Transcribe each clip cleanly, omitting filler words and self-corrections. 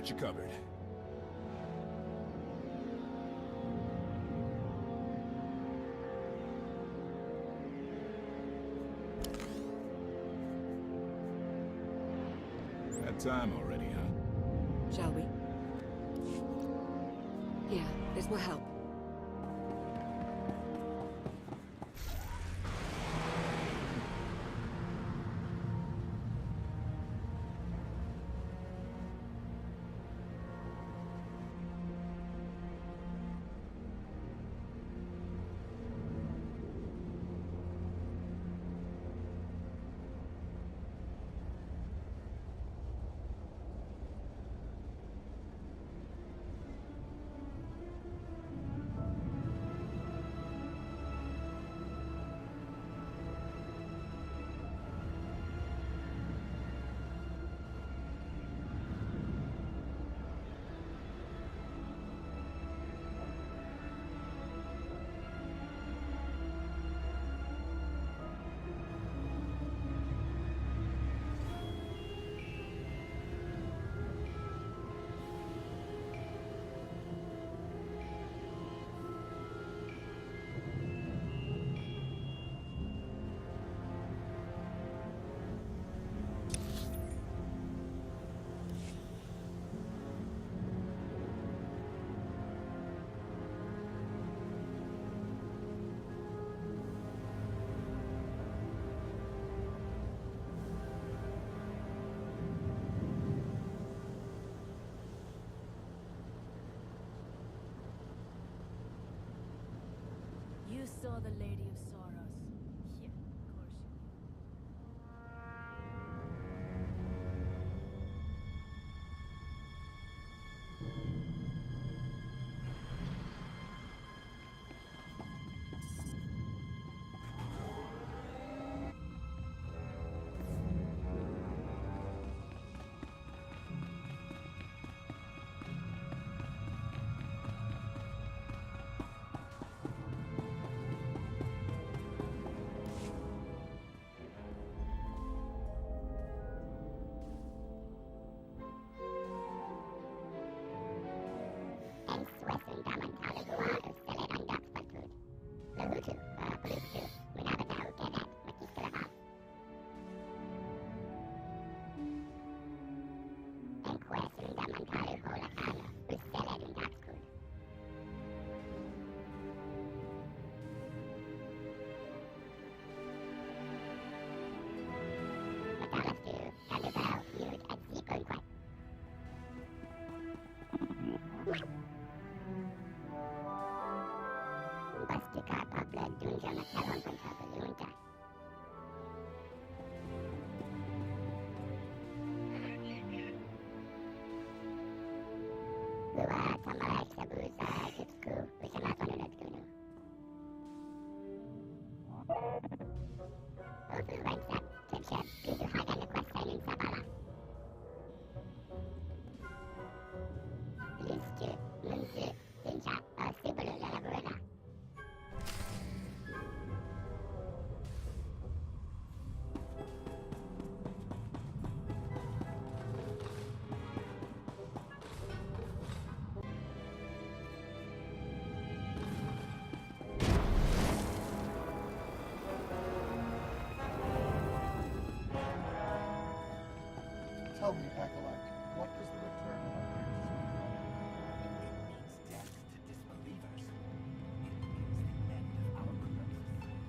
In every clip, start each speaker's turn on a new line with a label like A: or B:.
A: Got you covered. That time already, huh?
B: Shall we? Here, this will help.
C: You saw the Lady of Sorrows. Yeah, of course you did.
D: Tell me, Acolyte, what does the return of our leaders signify?
E: It means death to disbelievers. It means the end of our corrupt society.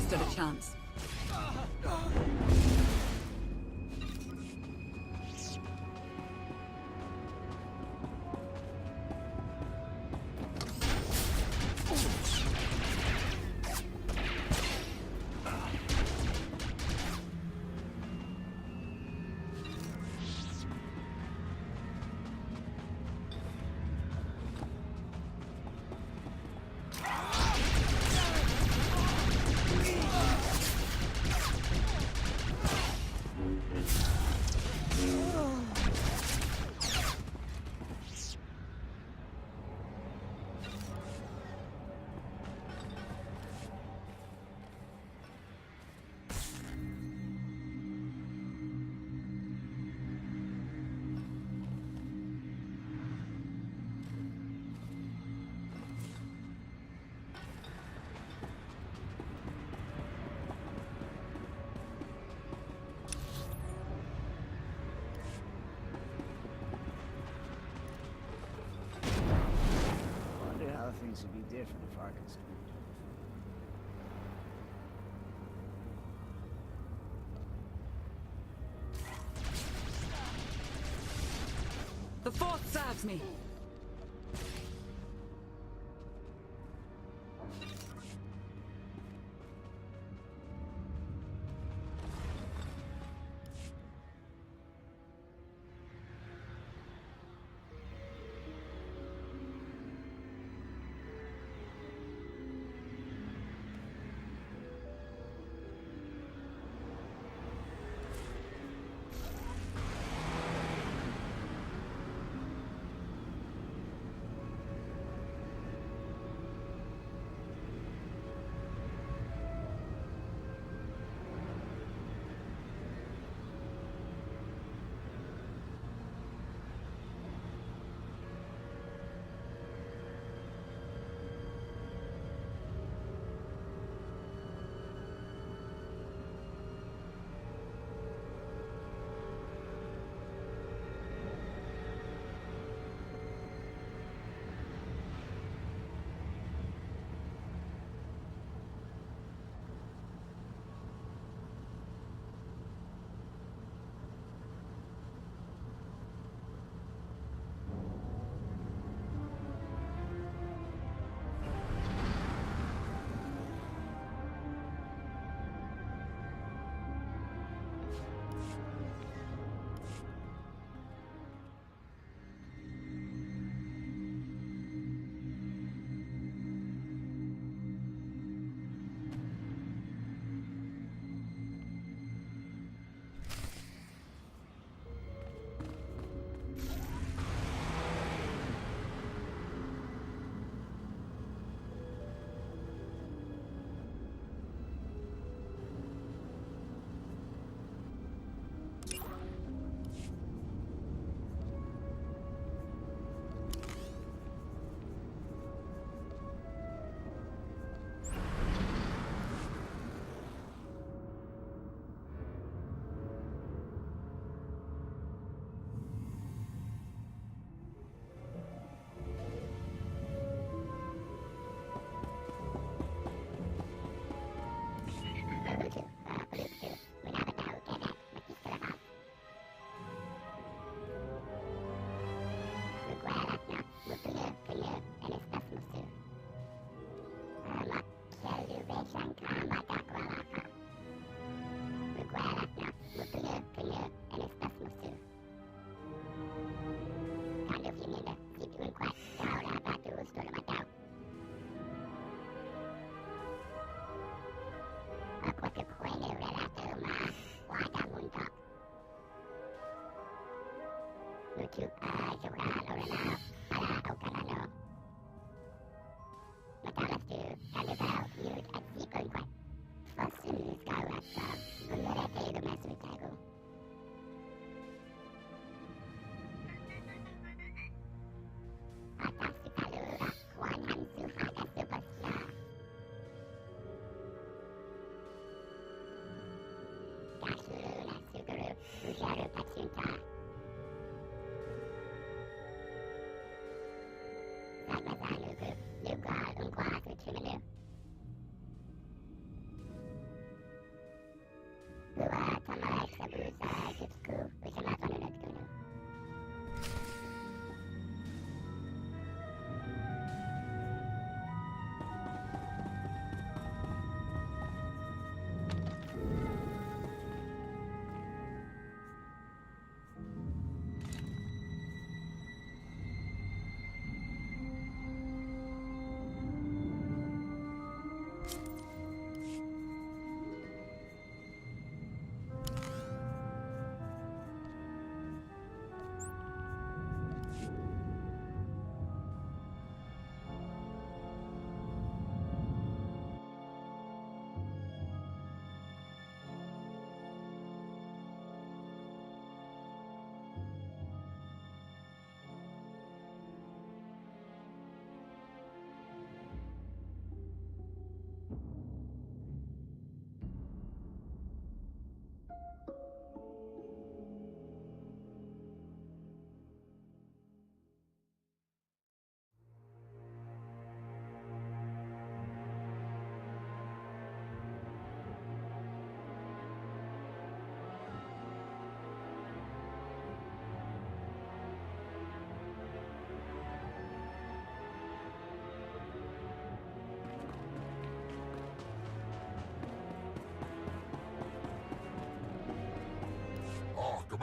B: stood a chance.
F: Wonder how things would be different if Arkansas.
B: The Force serves me.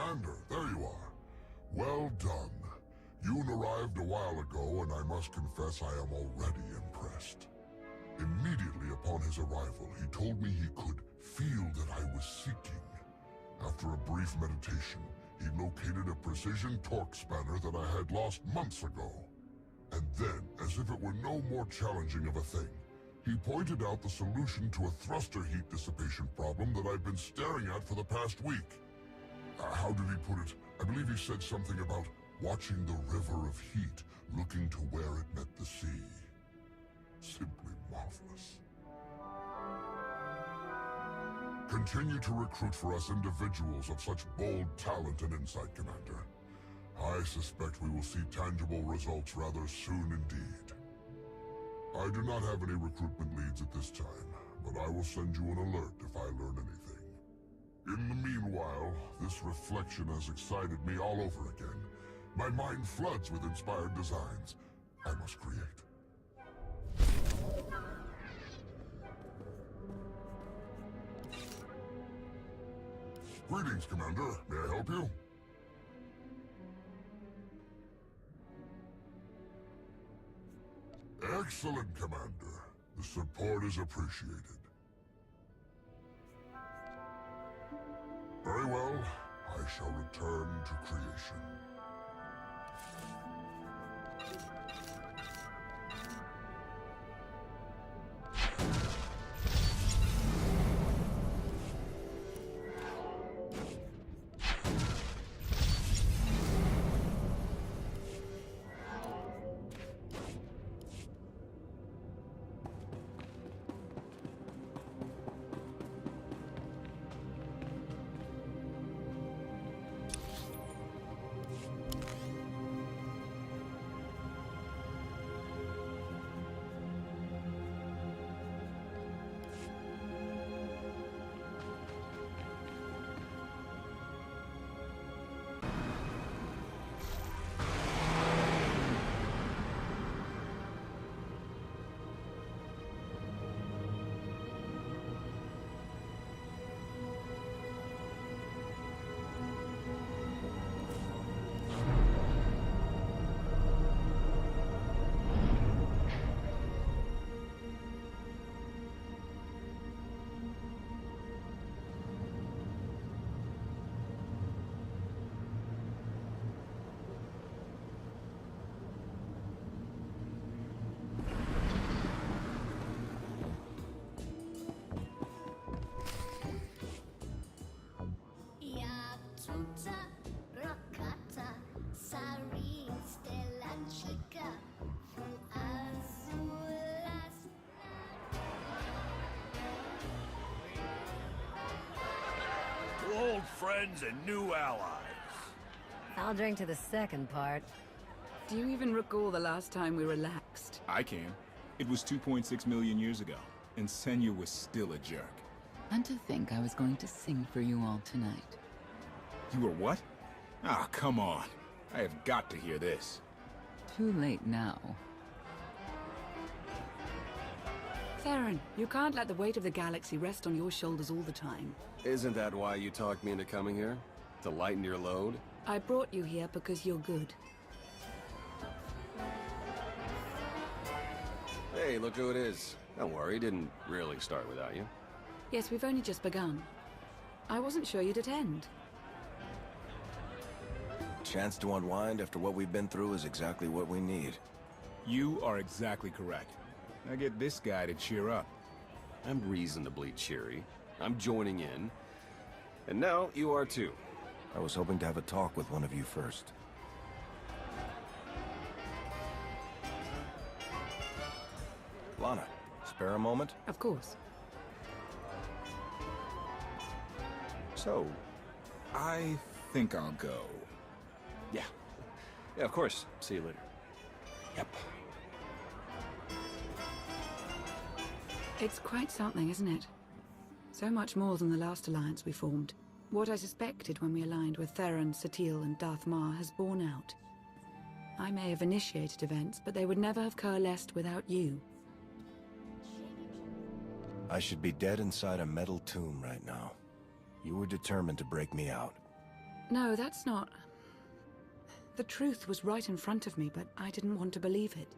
G: Commander, there you are. Well done. Yoon arrived a while ago, and I must confess I am already impressed. Immediately upon his arrival, he told me he could feel that I was seeking. After a brief meditation, he located a precision torque spanner that I had lost months ago. And then, as if it were no more challenging of a thing, he pointed out the solution to a thruster heat dissipation problem that I've been staring at for the past week. How did he put it? I believe he said something about watching the river of heat, looking to where it met the sea. Simply marvelous. Continue to recruit for us individuals of such bold talent and insight, Commander. I suspect we will see tangible results rather soon indeed. I do not have any recruitment leads at this time, but I will send you an alert if I learn anything. In the meanwhile, this reflection has excited me all over again. My mind floods with inspired designs I must create. Greetings, Commander. May I help you? Excellent, Commander. The support is appreciated. Very well. I shall return to creation.
E: Old friends and new allies.
H: I'll drink to the second part.
B: Do you even recall the last time we relaxed?
A: I can. It was 2.6 million years ago, and Senya was still a jerk.
I: And to think I was going to sing for you all tonight.
A: You were what? Ah, come on. I have got to hear this.
I: Too late now.
B: Theron, you can't let the weight of the galaxy rest on your shoulders all the time.
J: Isn't that why you talked me into coming here? To lighten your load?
B: I brought you here because you're good.
J: Hey, look who it is. Don't worry, didn't really start without you.
B: Yes, we've only just begun. I wasn't sure you'd attend.
K: Chance to unwind after what we've been through is exactly what we need.
A: You are exactly correct. Now get this guy to cheer up.
J: I'm reasonably cheery. I'm joining in. And now you are too.
K: I was hoping to have a talk with one of you first. Lana, spare a moment?
B: Of course.
J: So,
A: I think I'll go.
J: yeah. Yeah, of course. See you later. Yep.
B: It's quite something, isn't it? So much more than the last alliance we formed. What I suspected when we aligned with Theron, Satil, and Darth Mar has borne out. I may have initiated events, but they would never have coalesced without you.
K: I should be dead inside a metal tomb right now. You were determined to break me out.
B: No, that's not... The truth was right in front of me, but I didn't want to believe it.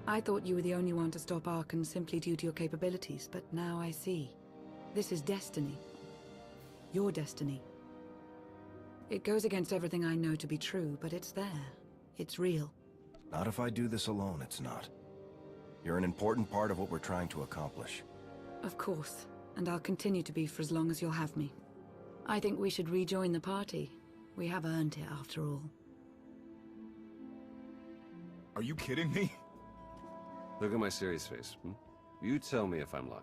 B: I thought you were the only one to stop Archon simply due to your capabilities, but now I see. This is destiny. Your destiny. It goes against everything I know to be true, but it's there. It's real.
K: Not if I do this alone, it's not. You're an important part of what we're trying to accomplish.
B: Of course, and I'll continue to be for as long as you'll have me. I think we should rejoin the party. We have earned it, after all.
A: Are you kidding me?
J: Look at my serious face. You tell me if I'm lying.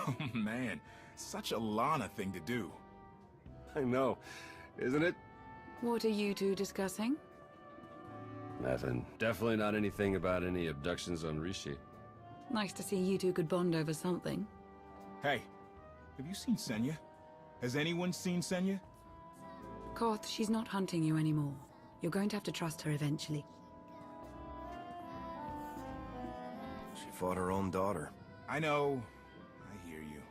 A: Oh man, such a Lana thing to do.
J: I know, isn't it?
B: What are you two discussing?
J: Nothing. Definitely not anything about any abductions on Rishi.
B: Nice to see you two could bond over something.
A: Hey, have you seen Senya? Has anyone seen Senya?
B: Koth, she's not hunting you anymore. You're going to have to trust her eventually.
K: She fought her own daughter.
A: I know. I hear you.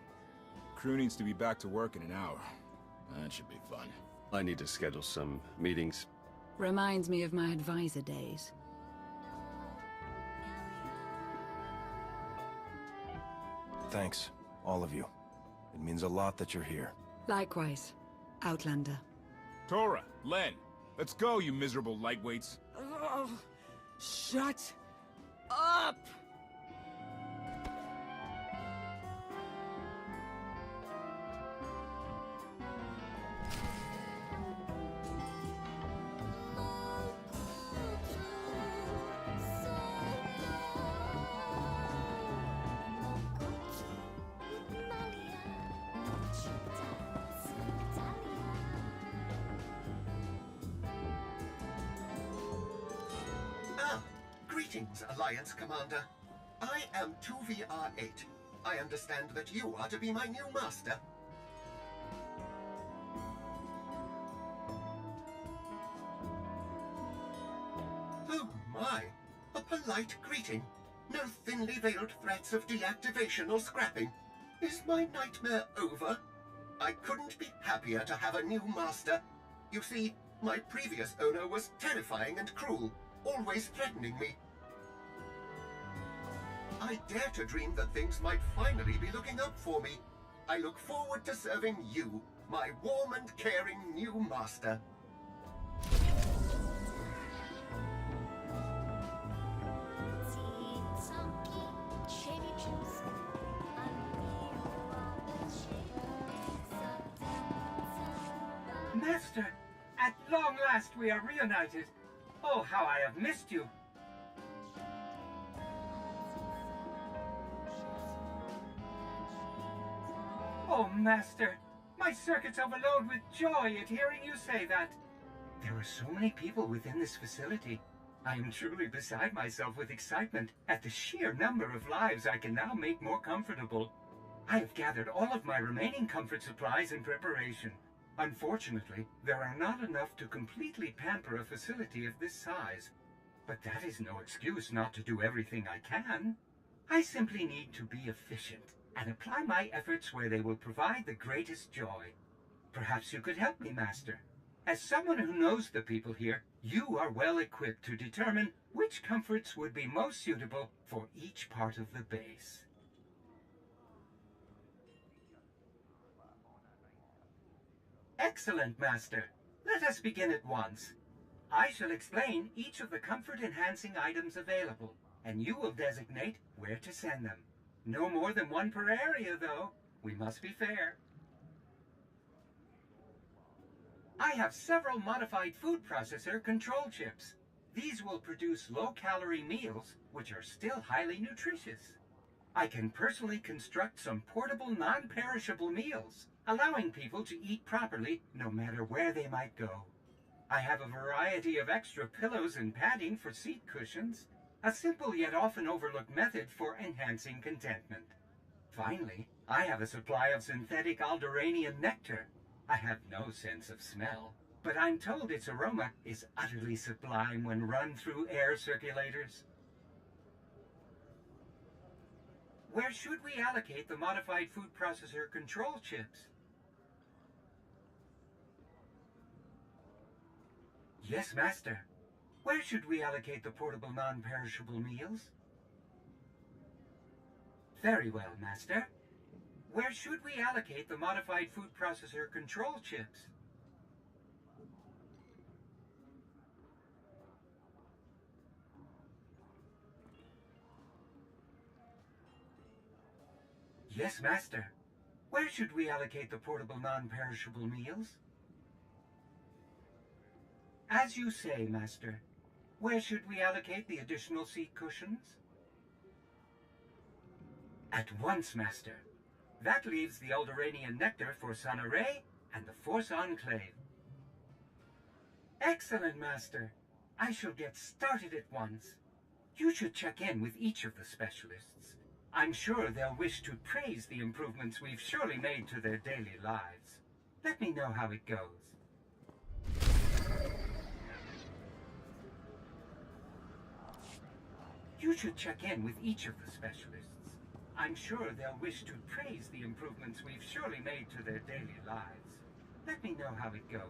A: Crew needs to be back to work in an hour. That should be fun.
J: I need to schedule some meetings.
B: Reminds me of my advisor days.
K: Thanks, all of you. It means a lot that you're here.
B: Likewise, Outlander.
A: Tora, Len, let's go, you miserable lightweights.
E: Oh, shut up!
L: Greetings, Alliance Commander. I am 2VR8. I understand that you are to be my new master. Oh my, a polite greeting. No thinly veiled threats of deactivation or scrapping. Is my nightmare over? I couldn't be happier to have a new master. You see, my previous owner was terrifying and cruel, always threatening me. I dare to dream that things might finally be looking up for me. I look forward to serving you, my warm and caring new master.
E: Master, at long last we are reunited. Oh, how I have missed you. Oh, Master, my circuits overload with joy at hearing you say that. There are so many people within this facility. I am truly beside myself with excitement at the sheer number of lives I can now make more comfortable. I have gathered all of my remaining comfort supplies in preparation. Unfortunately, there are not enough to completely pamper a facility of this size. But that is no excuse not to do everything I can. I simply need to be efficient and apply my efforts where they will provide the greatest joy. Perhaps you could help me, Master. As someone who knows the people here, you are well equipped to determine which comforts would be most suitable for each part of the base. Excellent, Master. Let us begin at once. I shall explain each of the comfort-enhancing items available, and you will designate where to send them. No more than one per area, though. We must be fair. I have several modified food processor control chips. These will produce low-calorie meals, which are still highly nutritious. I can personally construct some portable, non-perishable meals, allowing people to eat properly no matter where they might go. I have a variety of extra pillows and padding for seat cushions, a simple yet often overlooked method for enhancing contentment. Finally, I have a supply of synthetic Alderanian nectar. I have no sense of smell, but I'm told its aroma is utterly sublime when run through air circulators. Where should we allocate the modified food processor control chips? Yes, Master. Where should we allocate the portable non-perishable meals? Very well, Master. Where should we allocate the modified food processor control chips? Yes, Master. Where should we allocate the portable non-perishable meals? As you say, Master. Where should we allocate the additional seat cushions? At once, Master. That leaves the Alderaanian Nectar for Sonoray and the Force Enclave. Excellent, Master. I shall get started at once. You should check in with each of the specialists. I'm sure they'll wish to praise the improvements we've surely made to their daily lives. Let me know how it goes. You should check in with each of the specialists. I'm sure they'll wish to praise the improvements we've surely made to their daily lives. Let me know how it goes.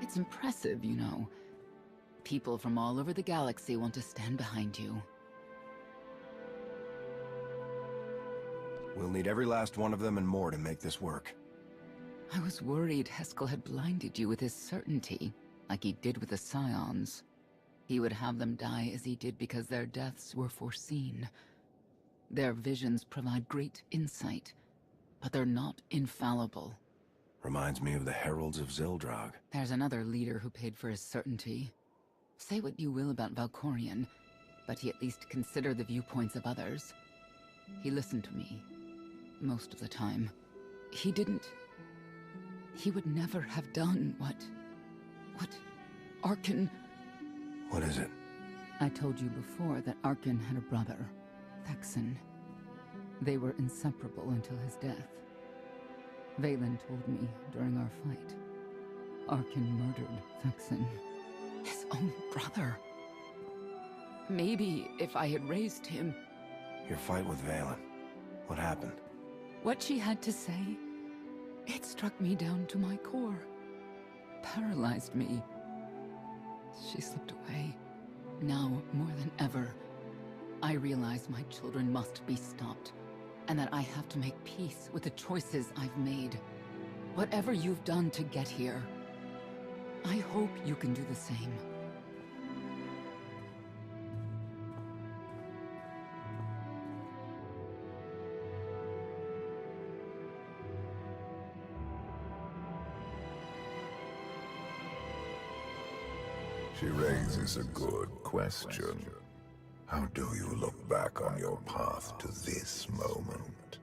I: It's impressive, you know. People from all over the galaxy want to stand behind you.
K: We'll need every last one of them and more to make this work.
I: I was worried Heskel had blinded you with his certainty, like he did with the Scions. He would have them die as he did because their deaths were foreseen. Their visions provide great insight, but they're not infallible.
K: Reminds me of the Heralds of Zildrog.
I: There's another leader who paid for his certainty. Say what you will about Valkorion, but he at least considered the viewpoints of others. He listened to me, most of the time. He would never have done what Arkan...
K: What is it?
I: I told you before that Arkan had a brother, Thexan. They were inseparable until his death. Vaylin told me during our fight. Arkan murdered Thexan. His own brother. Maybe if I had raised him...
K: Your fight with Vaylin. What happened?
I: What she had to say, it struck me down to my core. Paralyzed me. She slipped away. Now, more than ever, I realize my children must be stopped. And that I have to make peace with the choices I've made. Whatever you've done to get here, I hope you can do the same.
M: She raises a good question. How do you look back on your path to this moment?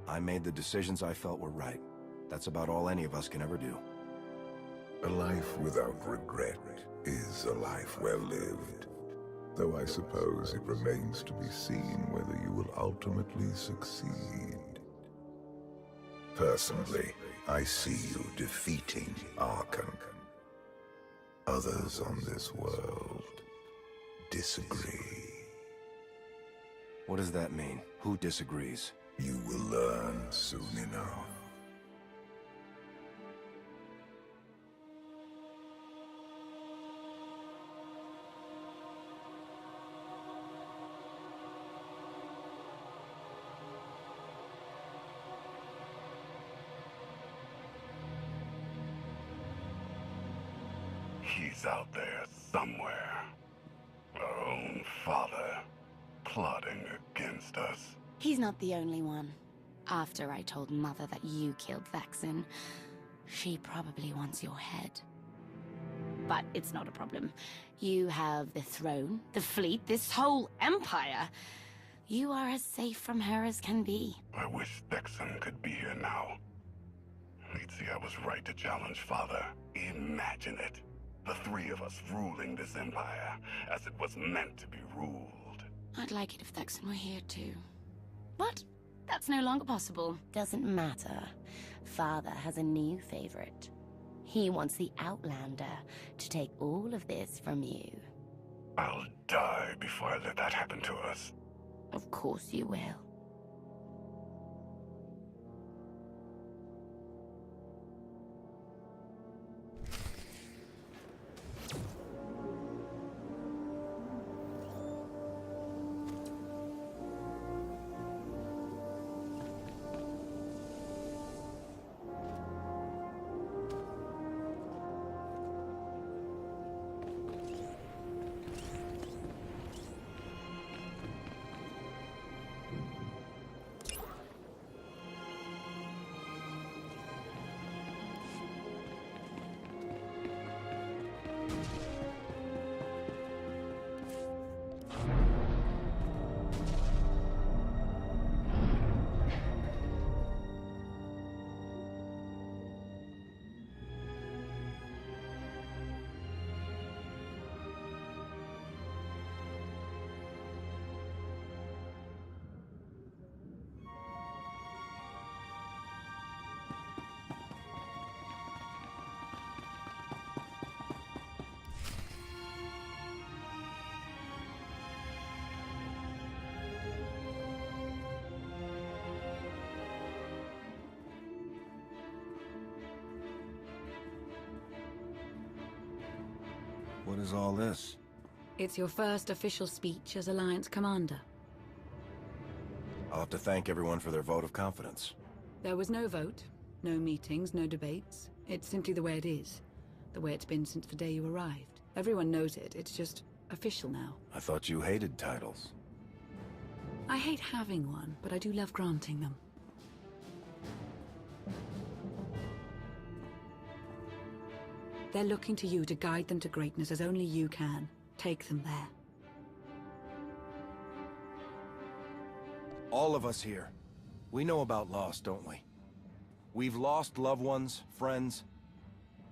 K: I made the decisions I felt were right. That's about all any of us can ever do.
M: A life without regret is a life well lived. Though I suppose it remains to be seen whether you will ultimately succeed. Personally, I see you defeating Arkan. Others on this world disagree.
K: What does that mean? Who disagrees?
M: You will learn soon enough.
N: He's out there somewhere. Our own father, plotting against us.
O: He's not the only one. After I told Mother that you killed Vexen, she probably wants your head. But it's not a problem. You have the throne, the fleet, this whole empire. You are as safe from her as can be.
N: I wish Vexen could be here now. He'd see I was right to challenge Father. Imagine it. The three of us ruling this empire as it was meant to be ruled.
O: I'd like it if Vexen were here too. But that's no longer possible. Doesn't matter. Father has a new favorite. He wants the Outlander to take all of this from you.
N: I'll die before I let that happen to us.
O: Of course you will.
K: What is all this?
B: It's your first official speech as Alliance Commander.
K: I'll have to thank everyone for their vote of confidence.
B: There was no vote, no meetings, no debates. It's simply the way it is. The way it's been since the day you arrived. Everyone knows it, it's just official now.
K: I thought you hated titles.
B: I hate having one, but I do love granting them. They're looking to you to guide them to greatness as only you can. Take them there.
K: All of us here, we know about loss, don't we? We've lost loved ones, friends.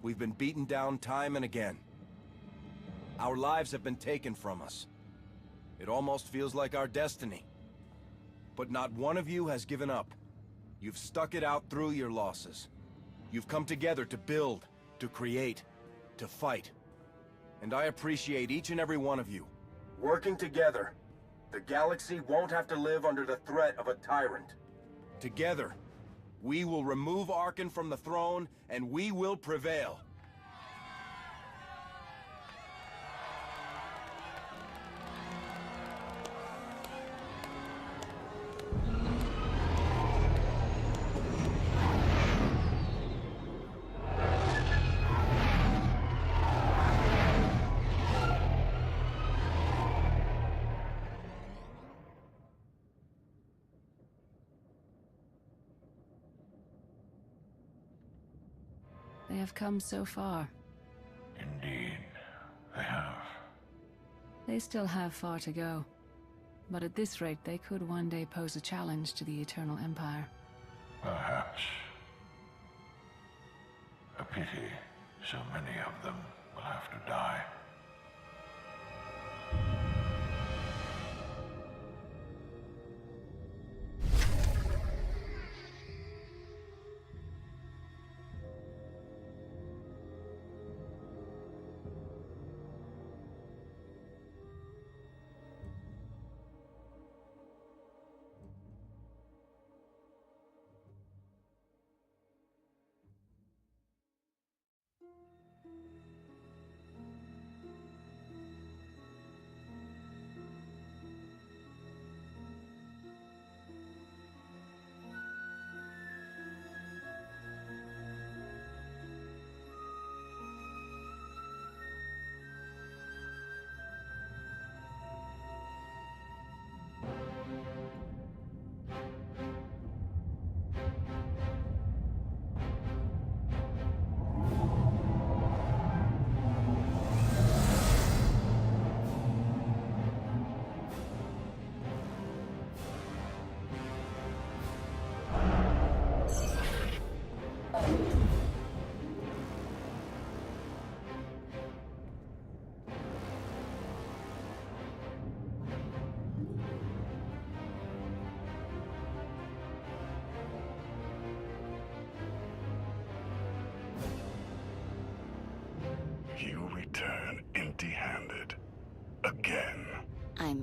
K: We've been beaten down time and again. Our lives have been taken from us. It almost feels like our destiny. But not one of you has given up. You've stuck it out through your losses. You've come together to build, to create, to fight. And I appreciate each and every one of you. Working together, the galaxy won't have to live under the threat of a tyrant. Together, we will remove Arkan from the throne, and we will prevail.
B: They have come so far.
M: Indeed, they have.
B: They still have far to go. But at this rate, they could one day pose a challenge to the Eternal Empire.
M: Perhaps. A pity so many of them will have to die.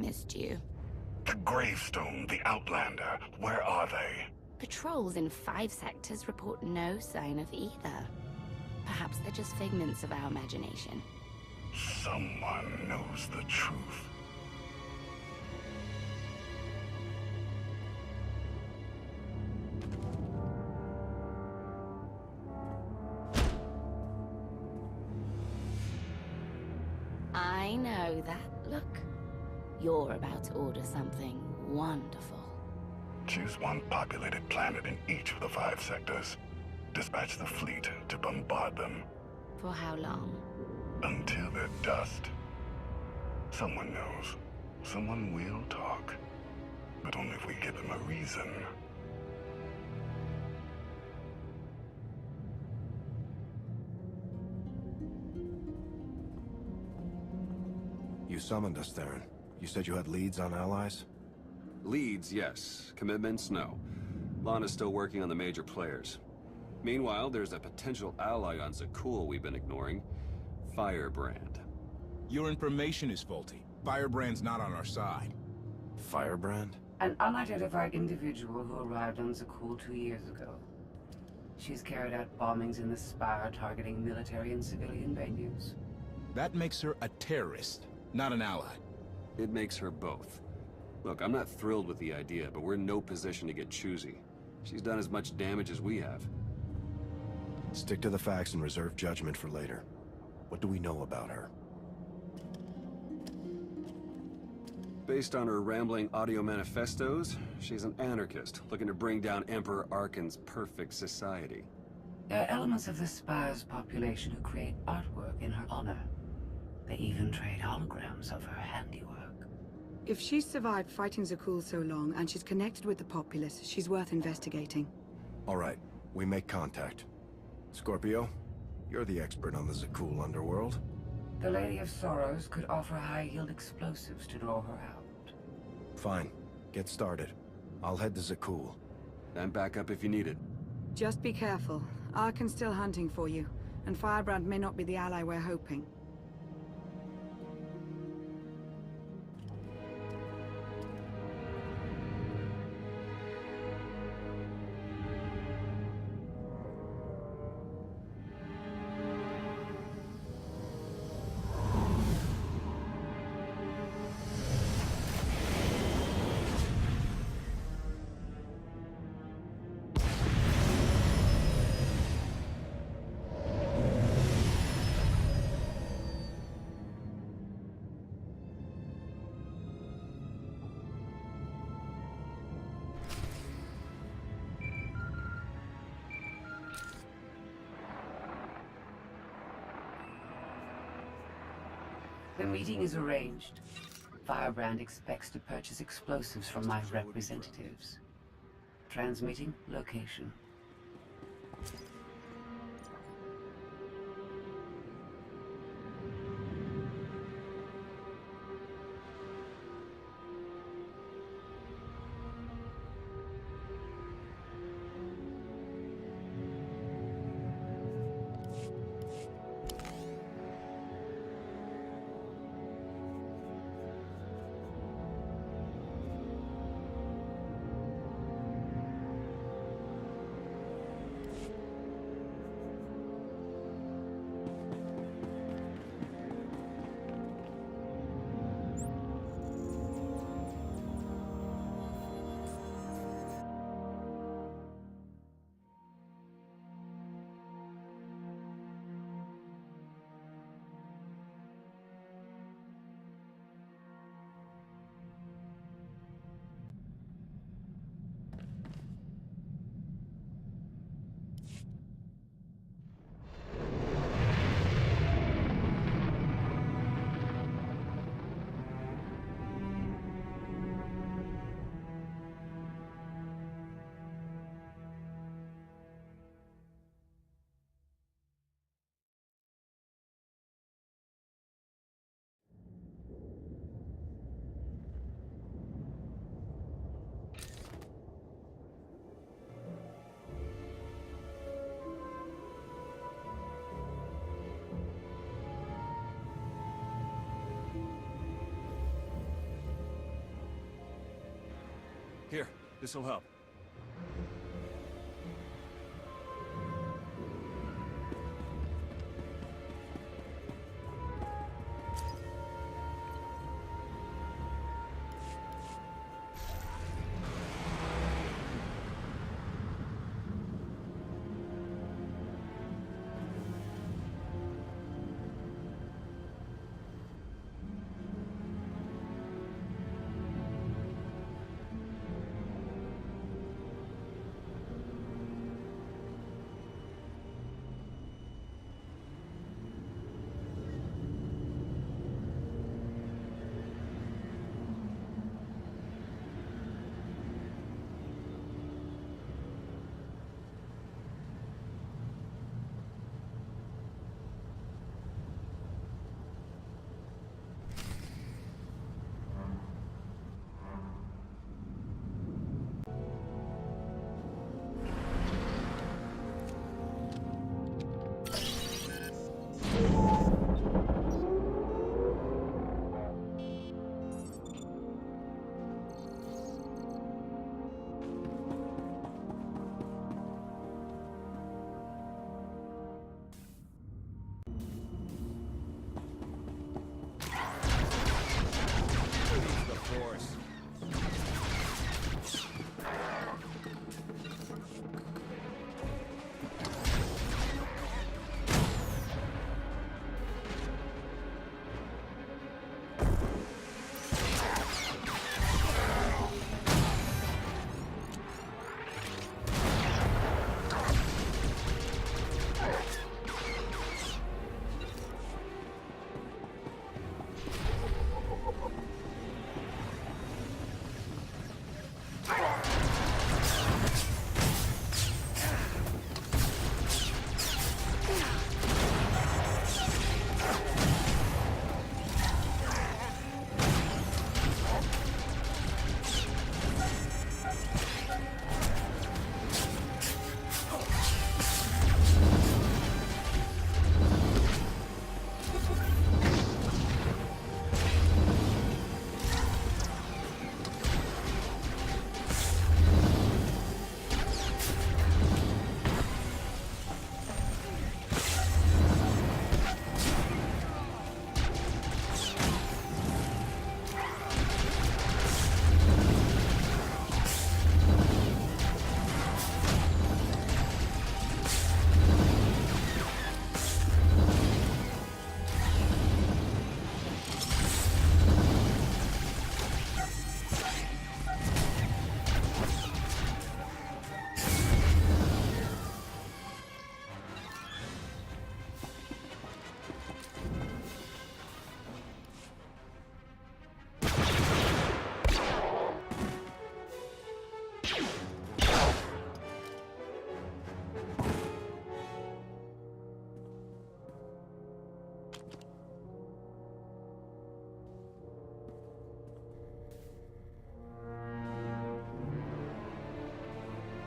O: missed you.
N: The gravestone, the Outlander, where are they?
O: Patrols in 5 sectors report no sign of either. Perhaps they're just figments of our imagination.
N: Someone knows the truth.
O: I know that look. You're about to order something wonderful.
N: Choose one populated planet in each of the 5 sectors. Dispatch the fleet to bombard them.
O: For how long?
N: Until they're dust. Someone knows. Someone will talk. But only if we give them a reason.
K: You summoned us, Theron. You said you had leads on allies?
J: Leads, yes. Commitments, no. Lana's still working on the major players. Meanwhile, there's a potential ally on Zakul we've been ignoring. Firebrand.
A: Your information is faulty. Firebrand's not on our side.
K: Firebrand?
P: An unidentified individual who arrived on Zakul 2 years ago. She's carried out bombings in the Spire targeting military and civilian venues.
A: That makes her a terrorist, not an ally.
J: It makes her both. Look, I'm not thrilled with the idea, but we're in no position to get choosy. She's done as much damage as we have.
K: Stick to the facts and reserve judgment for later. What do we know about her?
J: Based on her rambling audio manifestos, she's an anarchist, looking to bring down Emperor Arkan's perfect society.
P: There are elements of the Spire's population who create artwork in her honor. They even trade holograms of her handiwork.
B: If she's survived fighting Zakul so long, and she's connected with the populace, she's worth investigating.
K: All right, we make contact. Scorpio, you're the expert on the Zakul underworld.
P: The Lady of Sorrows could offer high-yield explosives to draw her out.
K: Fine. Get started. I'll head to Zakul.
J: And back up if you need it.
B: Just be careful. Arkan's still hunting for you, and Firebrand may not be the ally we're hoping.
P: The meeting is arranged. Firebrand expects to purchase explosives from my representatives. Transmitting location.
K: This'll help.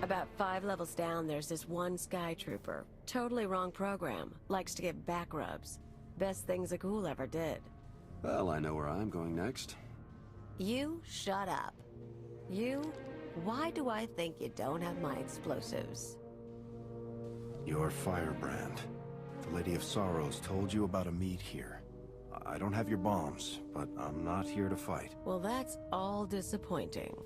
Q: About 5 levels down, there's this one Sky Trooper. Totally wrong program. Likes to get back rubs. Best things a ghoul ever did.
J: Well, I know where I'm going next.
Q: You shut up. You? Why do I think you don't have my explosives?
K: You're Firebrand. The Lady of Sorrows told you about a meet here. I don't have your bombs, but I'm not here to fight.
Q: Well, that's all disappointing.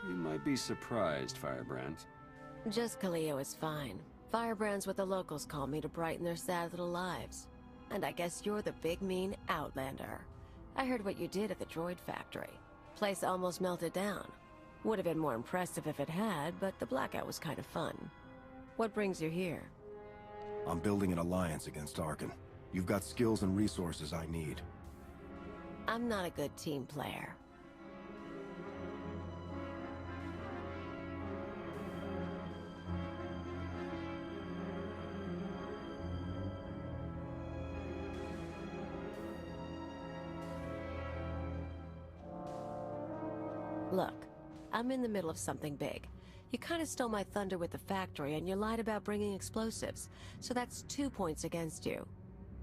J: You might be surprised, Firebrand.
Q: Just Kaleo is fine. Firebrand's what the locals call me to brighten their sad little lives. And I guess you're the big mean Outlander. I heard what you did at the droid factory. Place almost melted down. Would have been more impressive if it had, but the blackout was kind of fun. What brings you here?
K: I'm building an alliance against Arkan. You've got skills and resources I need.
Q: I'm not a good team player. Look, I'm in the middle of something big. You kind of stole my thunder with the factory, and you lied about bringing explosives. So that's 2 points against you.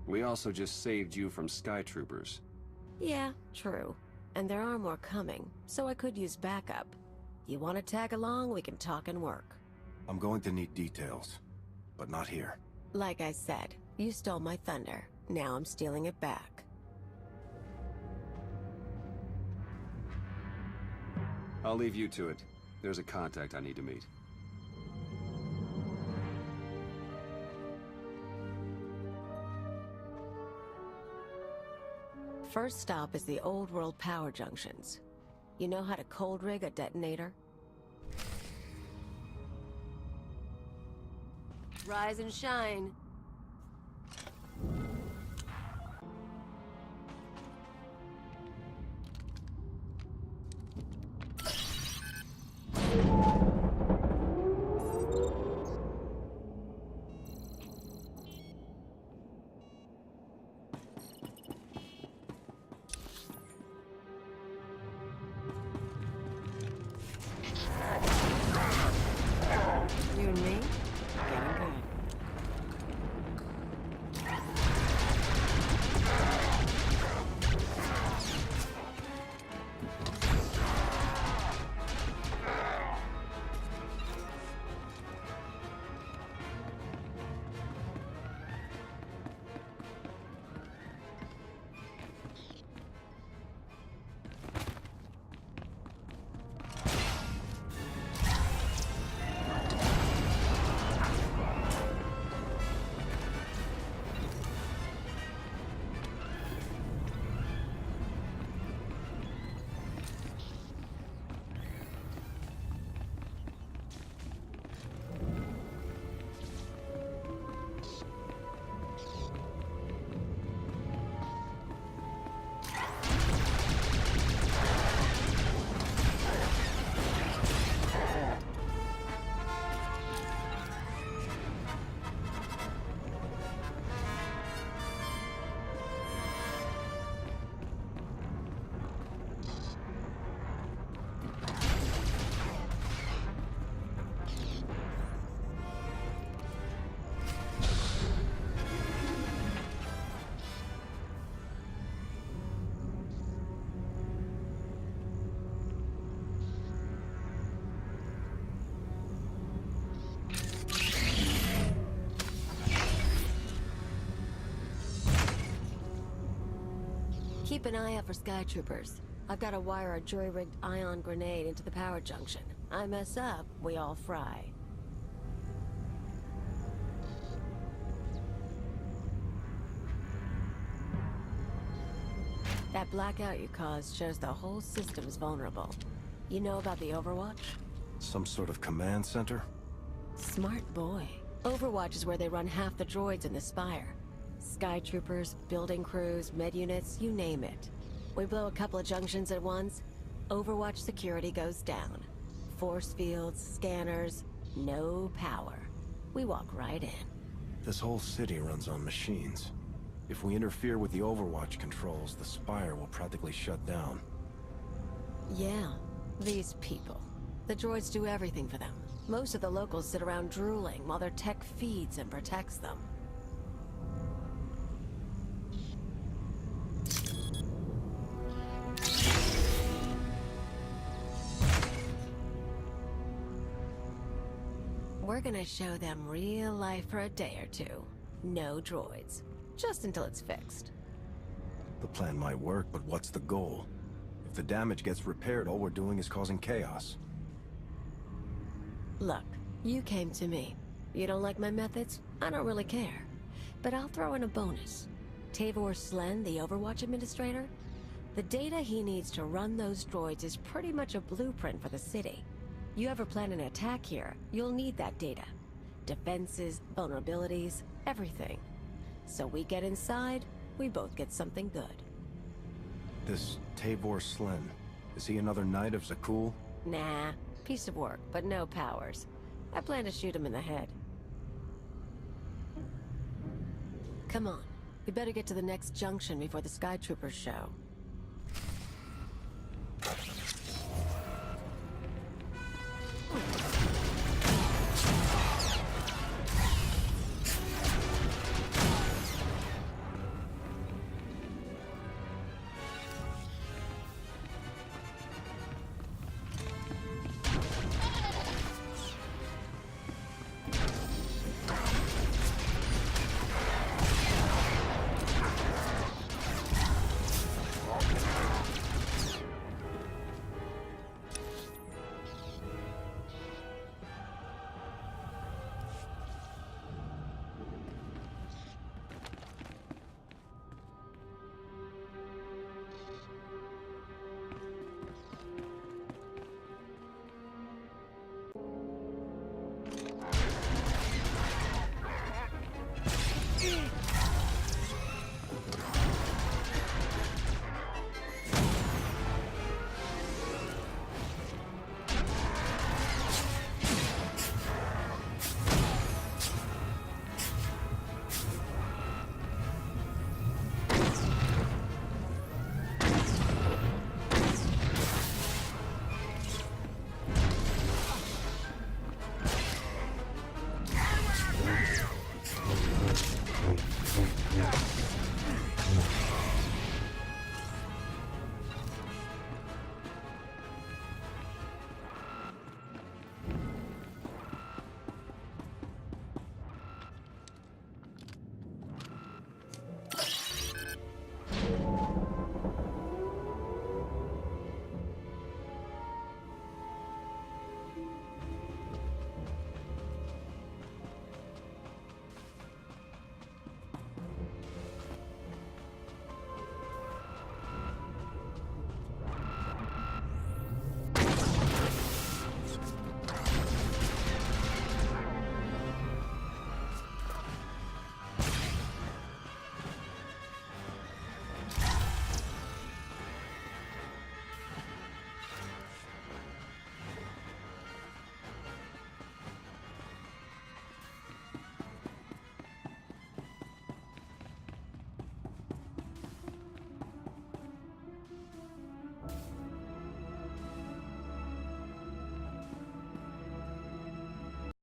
J: We also just saved you from Sky Troopers.
Q: Yeah, true. and there are more coming, so I could use backup. You want to tag along, we can talk and work.
K: I'm going to need details, but not here.
Q: Like I said, you stole my thunder. Now I'm stealing it back.
J: I'll leave you to it. There's a contact I need to meet.
Q: First stop is the old world power junctions. You know how to cold rig a detonator? Rise and shine. You and me? Getting good. Keep an eye out for sky troopers. I've got to wire a jury-rigged ion grenade into the power junction. I mess up, we all fry. That blackout you caused shows the whole system's vulnerable. You know about the Overwatch?
K: Some sort of command center?
Q: Smart boy. Overwatch is where they run half the droids in the Spire. Sky troopers, building crews, med units, you name it. We blow a couple of junctions at once, Overwatch security goes down. Force fields, scanners, no power. We walk right in.
K: This whole city runs on machines. If we interfere with the Overwatch controls, the Spire will practically shut down.
Q: Yeah, these people. The droids do everything for them. Most of the locals sit around drooling while their tech feeds and protects them. We're gonna show them real life for a day or two. No droids. Just until it's fixed.
K: The plan might work, but what's the goal? If the damage gets repaired, all we're doing is causing chaos.
Q: Look, you came to me. You don't like my methods? I don't really care. But I'll throw in a bonus. Tavor Slen, the Overwatch administrator? The data he needs to run those droids is pretty much a blueprint for the city. You ever plan an attack here, you'll need that data. Defenses, vulnerabilities, everything. So we get inside, we both get something good.
K: This Tavor Slen, is he another knight of Zakul?
Q: Nah, piece of work, but no powers. I plan to shoot him in the head. Come on, we better get to the next junction before the Sky Troopers show.